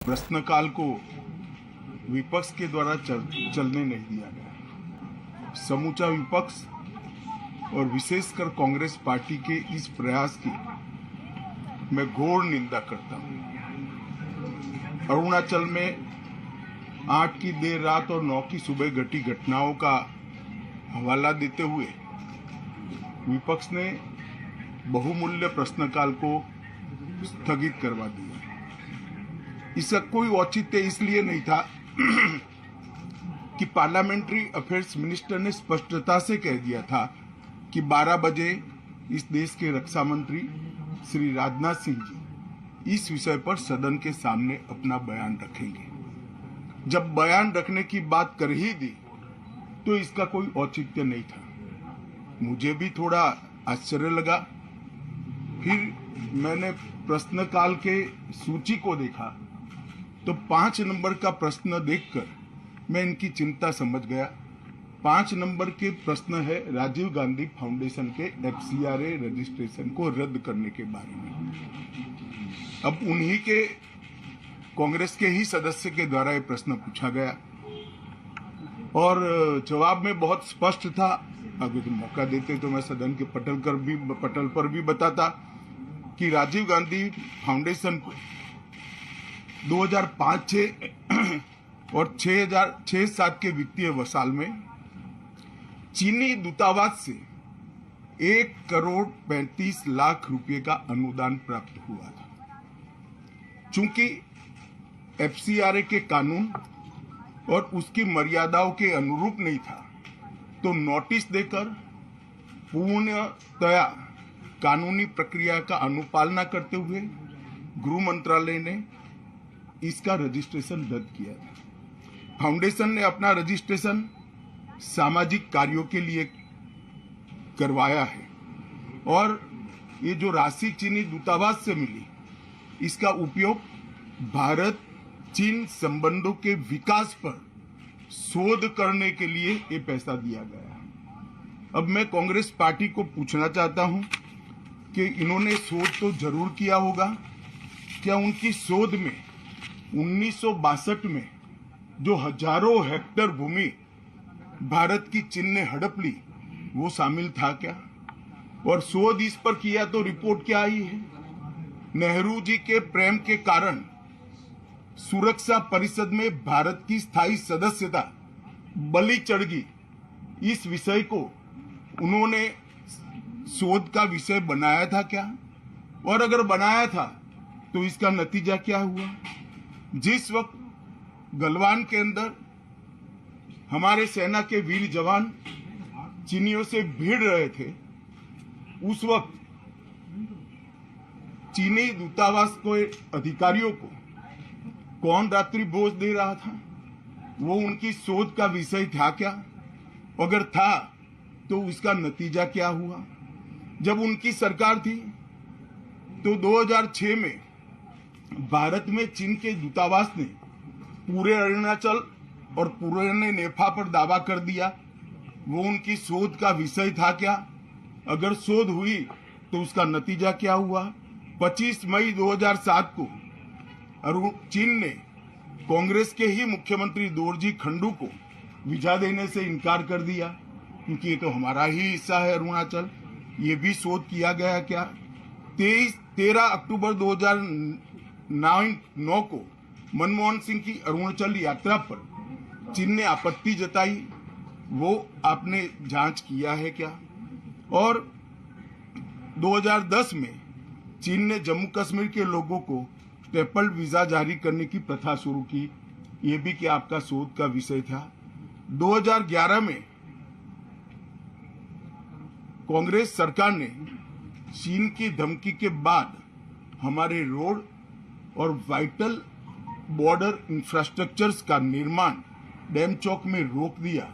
प्रश्नकाल को विपक्ष के द्वारा चलने नहीं दिया गया। समूचा विपक्ष और विशेषकर कांग्रेस पार्टी के इस प्रयास की मैं घोर निंदा करता हूं। अरुणाचल में 8 की देर रात और 9 की सुबह घटी घटनाओं का हवाला देते हुए विपक्ष ने बहुमूल्य प्रश्नकाल को स्थगित करवा दिया। इसका कोई औचित्य इसलिए नहीं था कि पार्लियामेंट्री अफेयर्स मिनिस्टर ने स्पष्टता से कह दिया था कि 12 बजे इस देश के रक्षा मंत्री श्री राजनाथ सिंह जी इस विषय पर सदन के सामने अपना बयान रखेंगे। जब बयान रखने की बात कर ही दी तो इसका कोई औचित्य नहीं था। मुझे भी थोड़ा आश्चर्य लगा। फिर मैंने प्रश्नकाल के सूची को देखा तो 5 नंबर का प्रश्न देखकर मैं इनकी चिंता समझ गया। 5 नंबर के प्रश्न है राजीव गांधी फाउंडेशन के FCRA रजिस्ट्रेशन को रद्द करने के बारे में। अब उन्हीं के कांग्रेस के ही सदस्य के द्वारा ये प्रश्न पूछा गया और जवाब में बहुत स्पष्ट था। अगर तो मौका देते तो मैं सदन के पटल पर भी बताता कि राजीव गांधी फाउंडेशन को 2005-06 और 2006-07 के वित्तीय वर्ष में चीनी दूतावास से 1,35,00,000 रुपए का अनुदान प्राप्त हुआ था। चूंकि FCRA के कानून और उसकी मर्यादाओं के अनुरूप नहीं था तो नोटिस देकर पूर्णतया कानूनी प्रक्रिया का अनुपालना करते हुए गृह मंत्रालय ने इसका रजिस्ट्रेशन रद्द किया था। फाउंडेशन ने अपना रजिस्ट्रेशन सामाजिक कार्यों के लिए करवाया है और ये जो राशि चीनी दूतावास से मिली इसका उपयोग भारत चीन संबंधों के विकास पर शोध करने के लिए ये पैसा दिया गया। अब मैं कांग्रेस पार्टी को पूछना चाहता हूं कि इन्होंने शोध तो जरूर किया होगा। क्या उनकी शोध में 1962 में जो हजारों हेक्टेयर भूमि भारत की चीन ने हड़प ली वो शामिल था क्या? और शोध इस पर किया तो रिपोर्ट क्या आई है? नेहरू जी के प्रेम के कारण सुरक्षा परिषद में भारत की स्थायी सदस्यता बलि चढ़ गई। इस विषय को उन्होंने शोध का विषय बनाया था क्या? और अगर बनाया था तो इसका नतीजा क्या हुआ? जिस वक्त गलवान के अंदर हमारे सेना के वीर जवान चीनियों से भिड़ रहे थे उस वक्त चीनी दूतावास के अधिकारियों को कौन रात्रि भोज दे रहा था? वो उनकी शोध का विषय था क्या? अगर था तो उसका नतीजा क्या हुआ? जब उनकी सरकार थी तो 2006 में भारत में चीन के दूतावास ने पूरे अरुणाचल और पूरे नेपाल पर दावा कर दिया। वो उनकी शोध का विषय था क्या? अगर शोध हुई तो उसका नतीजा क्या हुआ? 25 मई 2007 को चीन ने कांग्रेस के ही मुख्यमंत्री दोरजी खंडू को वीजा देने से इनकार कर दिया क्योंकि ये तो हमारा ही हिस्सा है अरुणाचल। ये भी शोध किया गया क्या? 13 अक्टूबर 2009 को मनमोहन सिंह की अरुणाचल यात्रा पर चीन ने आपत्ति जताई, वो आपने जांच किया है क्या? और 2010 में चीन ने जम्मू कश्मीर के लोगों को स्टेपल्ड वीजा जारी करने की प्रथा शुरू की, ये भी क्या आपका शोध का विषय था? 2011 में कांग्रेस सरकार ने चीन की धमकी के बाद हमारे रोड और वाइटल बॉर्डर इंफ्रास्ट्रक्चर्स का निर्माण डैम चौक में रोक दिया।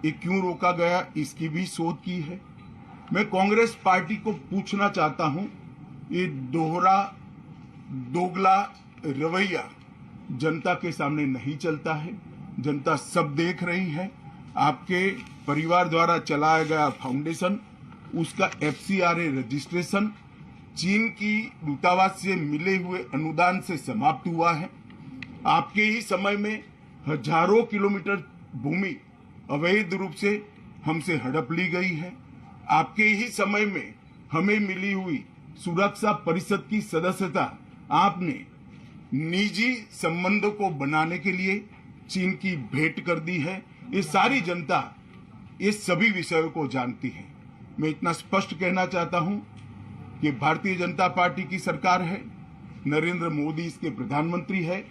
ये क्यों रोका गया इसकी भी शोध की है। मैं कांग्रेस पार्टी को पूछना चाहता हूं, ये दोगला रवैया जनता के सामने नहीं चलता है। जनता सब देख रही है। आपके परिवार द्वारा चलाया गया फाउंडेशन, उसका FCRA रजिस्ट्रेशन चीन की दूतावास से मिले हुए अनुदान से समाप्त हुआ है। आपके ही समय में हजारों किलोमीटर भूमि अवैध रूप से हमसे हड़प ली गई है। आपके ही समय में हमें मिली हुई सुरक्षा परिषद की सदस्यता आपने निजी संबंधों को बनाने के लिए चीन की भेंट कर दी है। ये सारी जनता ये सभी विषयों को जानती है। मैं इतना स्पष्ट कहना चाहता हूं कि भारतीय जनता पार्टी की सरकार है, नरेंद्र मोदी इसके प्रधानमंत्री है,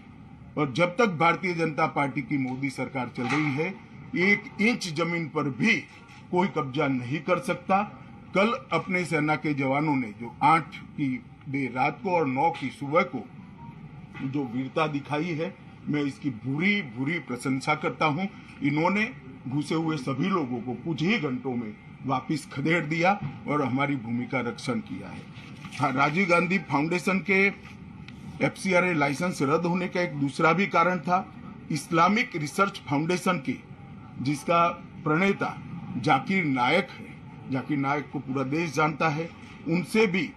और जब तक भारतीय जनता पार्टी की मोदी सरकार चल रही है, 1 इंच जमीन पर भी कोई कब्जा नहीं कर सकता। कल अपने सेना के जवानों ने जो 8 की देर रात को और 9 की सुबह को जो वीरता दिखाई है, मैं इसकी बुरी बुरी प्रशंसा करता हूं। इन्होंने घुसे हुए सभी लोगों को कुछ ही घंटों में वापस खदेड़ दिया और हमारी भूमि का रक्षण किया है। राजीव गांधी फाउंडेशन के FCRA लाइसेंस रद्द होने का एक दूसरा भी कारण था। इस्लामिक रिसर्च फाउंडेशन की, जिसका प्रणेता जाकिर नायक है, जाकिर नायक को पूरा देश जानता है, उनसे भी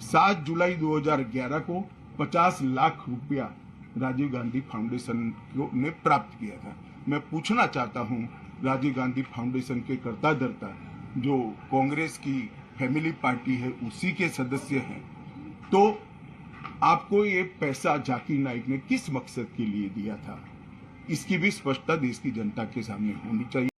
7 जुलाई 2011 को 50 लाख रुपया राजीव गांधी फाउंडेशन ने प्राप्त किया था। मैं पूछना चाहता हूं, राजीव गांधी फाउंडेशन के कर्ता धर्ता जो कांग्रेस की फैमिली पार्टी है उसी के सदस्य हैं, तो आपको ये पैसा जाकिर नाइक ने किस मकसद के लिए दिया था, इसकी भी स्पष्टता देश की जनता के सामने होनी चाहिए।